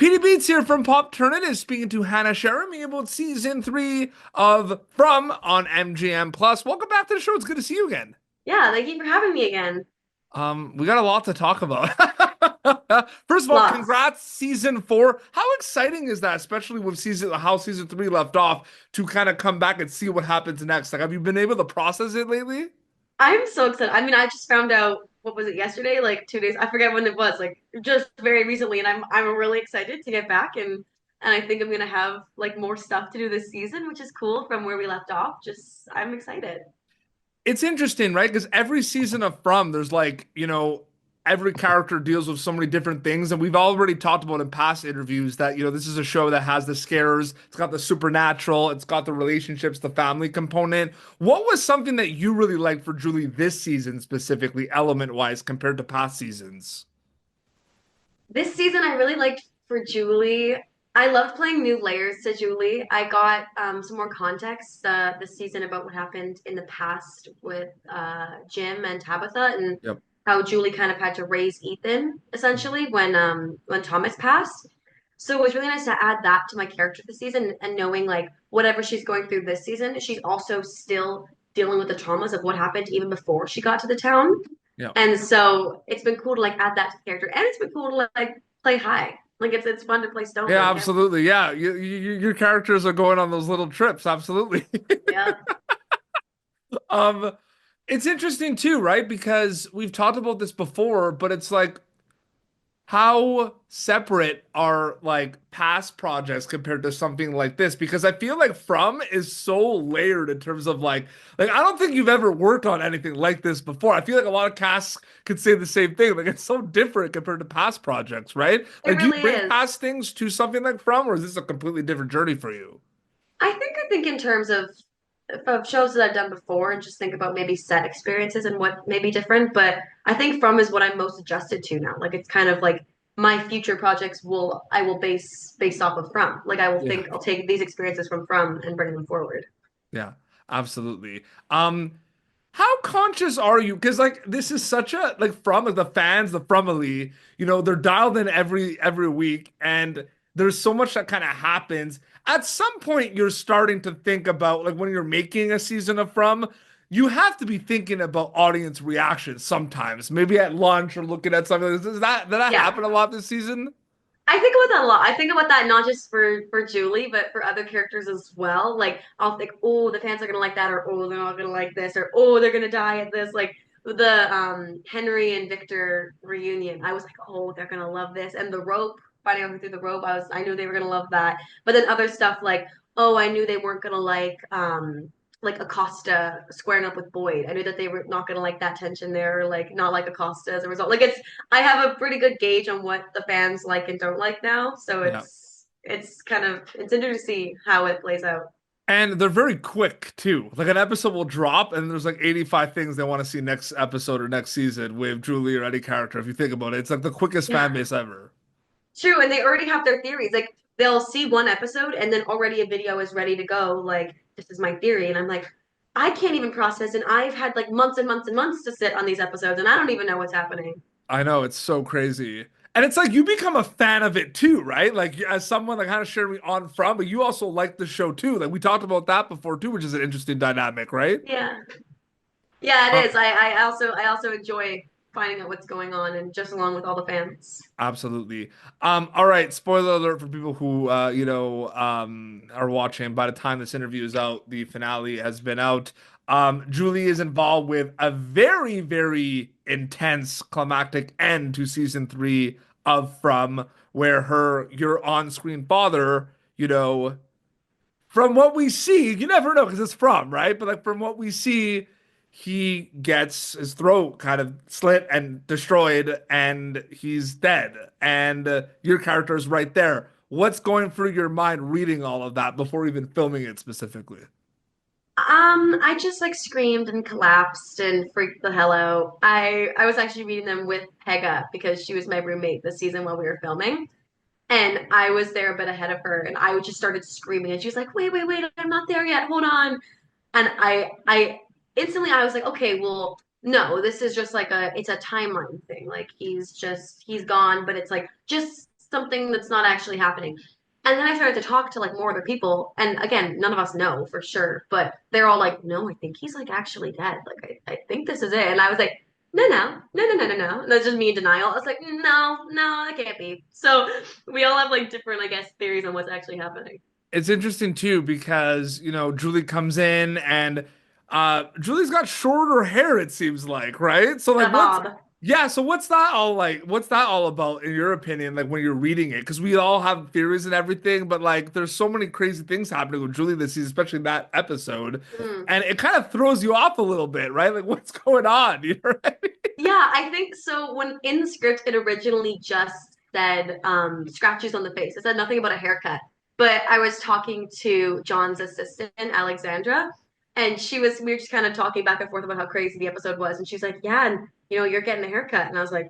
Petey Beats here from Pop Turnitin speaking to Hannah Cheramy about season three of From on MGM Plus. Welcome back to the show. It's good to see you again. Yeah, thank you for having me again. We got a lot to talk about. First of all, Lots. congrats, season four. How exciting is that, especially with how season three left off, to kind of come back and see what happens next? Like, have you been able to process it lately? I'm so excited. I mean, I just found out what was it yesterday? Like 2 days. I forget when it was. Like just very recently, and I'm really excited to get back and I think I'm gonna have like more stuff to do this season, which is cool from where we left off. Just I'm excited. It's interesting, right? Because every season of From, there's like, every character deals with so many different things. And we've already talked about in past interviews that, this is a show that has the scares, it's got the supernatural, it's got the relationships, the family component. What was something that you really liked for Julie this season, specifically, element wise, compared to past seasons? This season, I really liked for Julie. I loved playing new layers to Julie. I got some more context this season about what happened in the past with Jim and Tabitha and Yep. how Julie kind of had to raise Ethan essentially when Thomas passed. So it was really nice to add that to my character this season and knowing like whatever she's going through this season, she's also still dealing with the traumas of what happened even before she got to the town. Yeah. And so it's been cool to like add that to the character, and it's been cool to like play high. Like it's fun to play Yeah, Stoneman. Yeah, absolutely. Yeah. Your characters are going on those little trips. Absolutely. yeah, Um, it's interesting too, right? Because we've talked about this before, but it's like, how separate are like past projects compared to something like this? Because I feel like From is so layered in terms of like I don't think you've ever worked on anything like this before. I feel like a lot of casts could say the same thing. Like it's so different compared to past projects, right? it Like do you really bring is. past things to something like From, or is this a completely different journey for you? I think in terms of shows that I've done before, and just think about maybe set experiences and what may be different. But I think From is what I'm most adjusted to now. Like it's kind of like my future projects will I will base based off of From. Like I will Yeah. think I'll take these experiences from and bring them forward. Yeah, absolutely. How conscious are you? Because like this is such a like from like the fans, the Fromily, they're dialed in every week, and there's so much that kind of happens. At some point, you're starting to think about like when you're making a season of From, you have to be thinking about audience reactions sometimes. Maybe at lunch or looking at something. Did that Yeah. happen a lot this season? I think about that a lot. I think about that not just for Julie, but for other characters as well. Like I'll think, oh, the fans are gonna like that, or oh, they're not gonna like this, or oh, they're gonna die at this. Like the Henry and Victor reunion, I was like, oh, they're gonna love this. And the rope, finding out through the rope, I knew they were gonna love that. But then other stuff like, oh, I knew they weren't gonna like Acosta squaring up with Boyd. I knew that they were not gonna like that tension there, or like not like Acosta as a result. Like it's I have a pretty good gauge on what the fans like and don't like now. So Yeah. it's kind of it's interesting to see how it plays out. And they're very quick too. Like an episode will drop, and there's like 85 things they want to see next episode or next season with Julie or any character. If you think about it, it's like the quickest Yeah, fan base ever. true. And they already have their theories. Like they'll see one episode and then already a video is ready to go. Like this is my theory, and I'm like, I can't even process. And I've had like months and months and months to sit on these episodes, and I don't even know what's happening. I know it's so crazy, and it's like you become a fan of it too, right? Like as someone like kind of shared me on From, but you also like the show too. Like we talked about that before too, which is an interesting dynamic, right? Yeah, yeah, Uh, it is. I also enjoy finding out what's going on and just along with all the fans. Absolutely. All right, spoiler alert for people who are watching. By the time this interview is out, the finale has been out. Julie is involved with a very, very intense climactic end to season three of From, where your on-screen father, from what we see, you never know because it's From, right? But like from what we see, he gets his throat kind of slit and destroyed, and he's dead. And your character is right there. What's going through your mind reading all of that before even filming it specifically? I just like screamed and collapsed and freaked the hell out. I was actually reading them with Pegah because she was my roommate this season while we were filming. And I was there a bit ahead of her and I just started screaming and she was like, wait, wait, wait, I'm not there yet. Hold on. And I instantly I was like, okay, well, no, this is just like it's a timeline thing. Like he's gone, but it's like just something that's not actually happening. And then I started to talk to like more other people, and again, none of us know for sure, but they're all like, "No, I think he's like actually dead. Like, I think this is it." And I was like, "No, no, no, no, no, no, no." And that's just me in denial. I was like, "No, no, that can't be." So we all have like different, I guess, theories on what's actually happening. It's interesting too because, Julie comes in and Julie's got shorter hair, it seems like, right? So The like what's Bob. yeah, so what's that all like? What's that all about in your opinion, like when you're reading it? Because we all have theories and everything, but like there's so many crazy things happening with Julie this season, especially in that episode. Mm. And it kind of throws you off a little bit, right? Like what's going on? You know what I mean? Yeah, I think so. When in the script, it originally just said scratches on the face. It said nothing about a haircut. But I was talking to John's assistant, Alexandra, and we were just kind of talking back and forth about how crazy the episode was. And she's like, "Yeah, and you're getting a haircut." And I was like,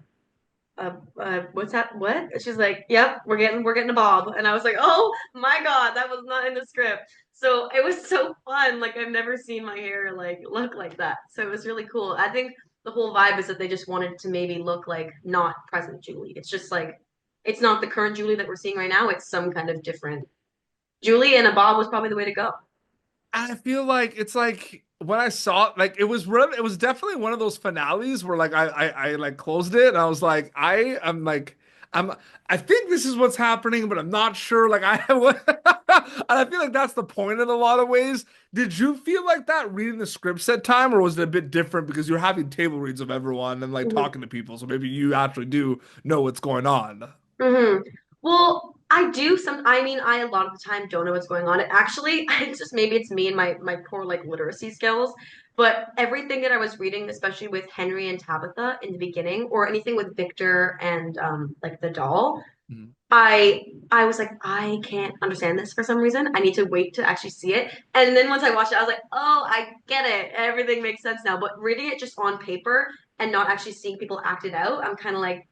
what's that? What?" And she's like, "Yep, we're getting a bob." And I was like, "Oh my God, that was not in the script." So it was so fun. Like I've never seen my hair like look like that. So it was really cool. I think the whole vibe is that they just wanted to maybe look like not present Julie. It's just like it's not the current Julie that we're seeing right now. It's some kind of different Julie, and a bob was probably the way to go. I feel like it's like when I saw it, like it was definitely one of those finales where like I like closed it and I was like I'm like I'm I think this is what's happening, but I'm not sure. Like and I feel like that's the point in a lot of ways. Did you feel like that reading the scripts at time, or was it a bit different because you're having table reads of everyone and like Mhm. talking to people, so maybe you actually do know what's going on? Hmm. Well, I do some. I mean, I a lot of the time don't know what's going on. It actually, it's just maybe it's me and my poor like literacy skills. But everything that I was reading, especially with Henry and Tabitha in the beginning, or anything with Victor and like the doll, Mhm. I was like, I can't understand this for some reason. I need to wait to actually see it. And then once I watched it, I was like, oh, I get it. Everything makes sense now. But reading it just on paper and not actually seeing people act it out, I'm kind of like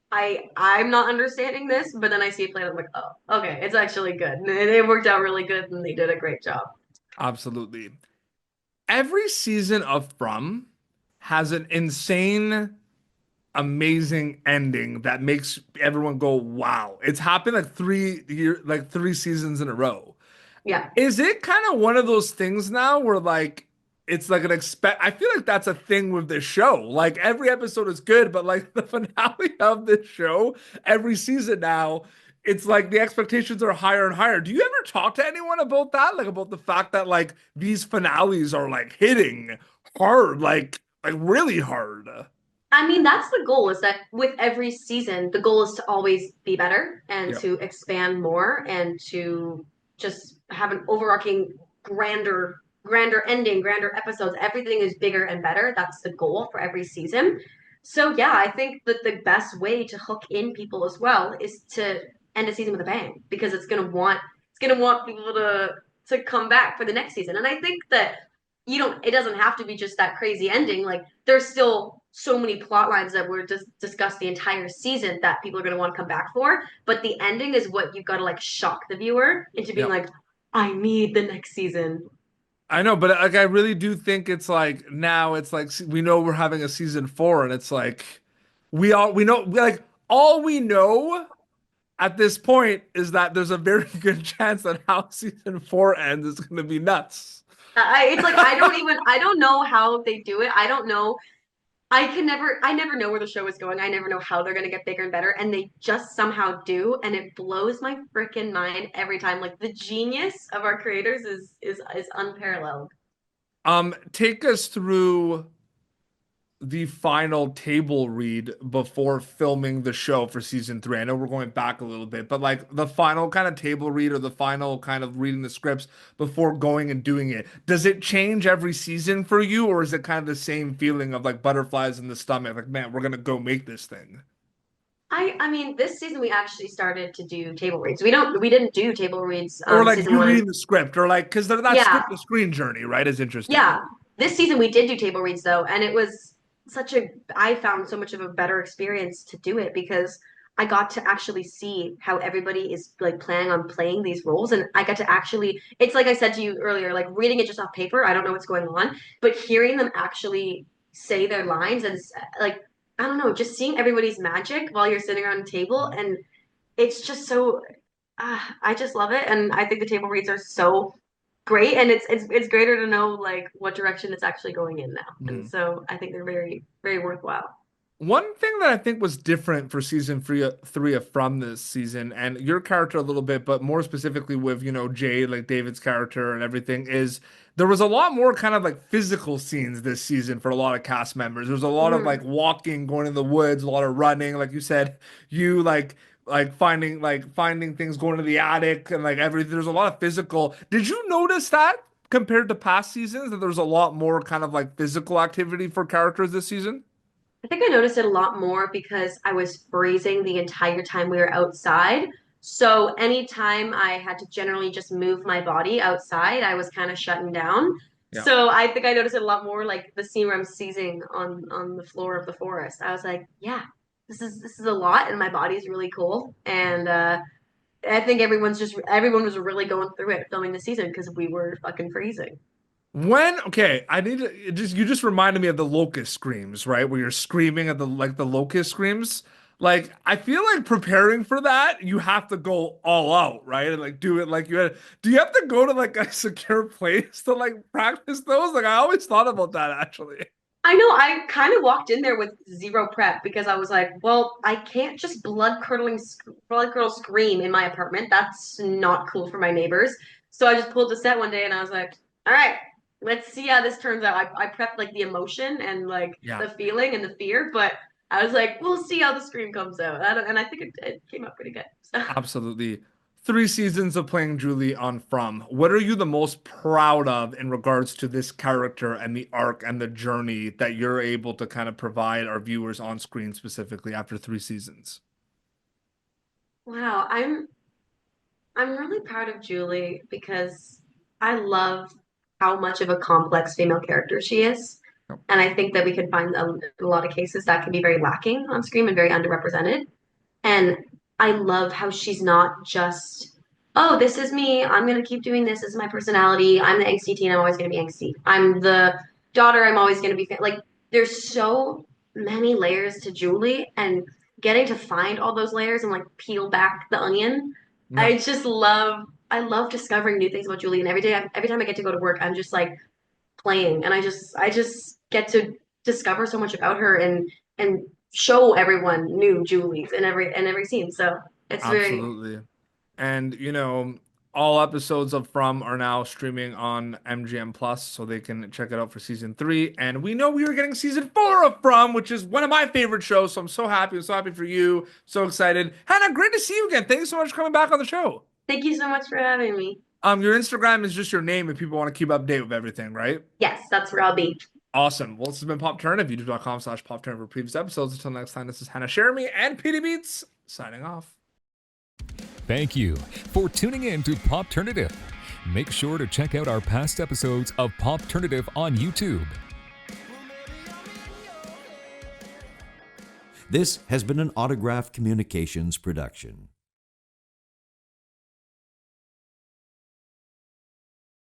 I'm not understanding this, but then I see it played. I'm like, oh, okay, it's actually good. And it worked out really good, and they did a great job. Absolutely. Every season of From has an insane, amazing ending that makes everyone go, wow. It's happened like 3 seasons in a row. Yeah. Is it kind of one of those things now where like it's like an expect I feel like that's a thing with this show. Like every episode is good, but like the finale of this show, every season now, it's like the expectations are higher and higher. Do you ever talk to anyone about that? Like about the fact that like these finales are like hitting hard, like really hard. I mean, that's the goal is that with every season, the goal is to always be better and Yep. to expand more and to just have an overarching grander ending, grander episodes. Everything is bigger and better. That's the goal for every season. So yeah, I think that the best way to hook in people as well is to end a season with a bang because it's gonna want people to come back for the next season. And I think that it doesn't have to be just that crazy ending. Like there's still so many plot lines that were just discussed the entire season that people are going to want to come back for. But the ending is what you've got to like shock the viewer into being Yep. like, I need the next season. I know, but like I really do think it's like now it's like we know we're having a season four, and it's like we know like all we know at this point is that there's a very good chance that how season four ends is going to be nuts. It's like I don't know how they do it. I don't know. I never know where the show is going. I never know how they're gonna get bigger and better, and they just somehow do, and it blows my freaking mind every time. Like the genius of our creators is unparalleled. Take us through the final table read before filming the show for season three. I know we're going back a little bit, but like the final kind of table read or the final kind of reading the scripts before going and doing it. Does it change every season for you, or is it kind of the same feeling of like butterflies in the stomach? Like, man, we're gonna go make this thing. I mean, this season we actually started to do table reads. We didn't do table reads Or like season you one. reading the script, or like because that Yeah, script to screen journey, right, is interesting. yeah. This season we did do table reads though, and it was such a I found so much of a better experience to do it because I got to actually see how everybody is like planning on playing these roles, and I got to actually it's like I said to you earlier, like reading it just off paper, I don't know what's going on, but hearing them actually say their lines and like I don't know, just seeing everybody's magic while you're sitting around a table and it's just so I just love it, and I think the table reads are so great, and it's greater to know like what direction it's actually going in now, and Mhm. so I think they're very very worthwhile. One thing that I think was different for season three of From this season, and your character a little bit, but more specifically with, Jade, like David's character and everything, is there was a lot more kind of like physical scenes this season for a lot of cast members. There's a lot of like Mhm. walking, going in the woods, a lot of running. Like you said, you finding things, going to the attic and like everything. There's a lot of physical. Did you notice that compared to past seasons that there's a lot more kind of like physical activity for characters this season? I think I noticed it a lot more because I was freezing the entire time we were outside. So anytime I had to generally just move my body outside, I was kind of shutting down. Yeah. So I think I noticed it a lot more like the scene where I'm seizing on the floor of the forest. I was like, yeah, this is a lot and my body's really cold. And I think everyone was really going through it filming the season because we were fucking freezing. Okay, I need to you just reminded me of the locust screams, right? Where you're screaming at the locust screams. Like I feel like preparing for that, you have to go all out, right? And like do it like do you have to go to like a secure place to like practice those? Like I always thought about that actually. I know I kind of walked in there with zero prep because I was like, well, I can't just blood curdle scream in my apartment. That's not cool for my neighbors. So I just pulled the set one day and I was like, all right, let's see how this turns out. I prepped like the emotion and like Yeah. the feeling and the fear, but I was like, we'll see how the scream comes out. And I think it came out pretty good. So. Absolutely. 3 seasons of playing Julie on From. What are you the most proud of in regards to this character and the arc and the journey that you're able to kind of provide our viewers on screen specifically after 3 seasons? Wow, I'm really proud of Julie because I love how much of a complex female character she is. Yep. And I think that we can find a lot of cases that can be very lacking on screen and very underrepresented. And I love how she's not just, oh, this is me. I'm going to keep doing this. This is my personality. I'm the angsty teen. I'm always going to be angsty. I'm the daughter. I'm always going to be like, there's so many layers to Julie, and getting to find all those layers and like peel back the onion. Yep. I love discovering new things about Julie. And every time I get to go to work, I'm just like playing. And I just get to discover so much about her and show everyone new Julies in every scene. So it's very Absolutely. And all episodes of From are now streaming on MGM Plus, so they can check it out for season 3. And we know we are getting season 4 of From, which is one of my favorite shows. So I'm so happy. I'm so happy for you. So excited. Hannah, great to see you again. Thanks so much for coming back on the show. thank you so much for having me. Your Instagram is just your name if people want to keep update with everything, right? Yes, that's where I'll be. Awesome. Well, this has been Pop Turn at youtube.com/Pop Turn for previous episodes. Until next time, this is Hannah Cheramy and PD Beats signing off. Thank you for tuning in to Popternative. Make sure to check out our past episodes of Popternative on YouTube. This has been an Autograph Communications production.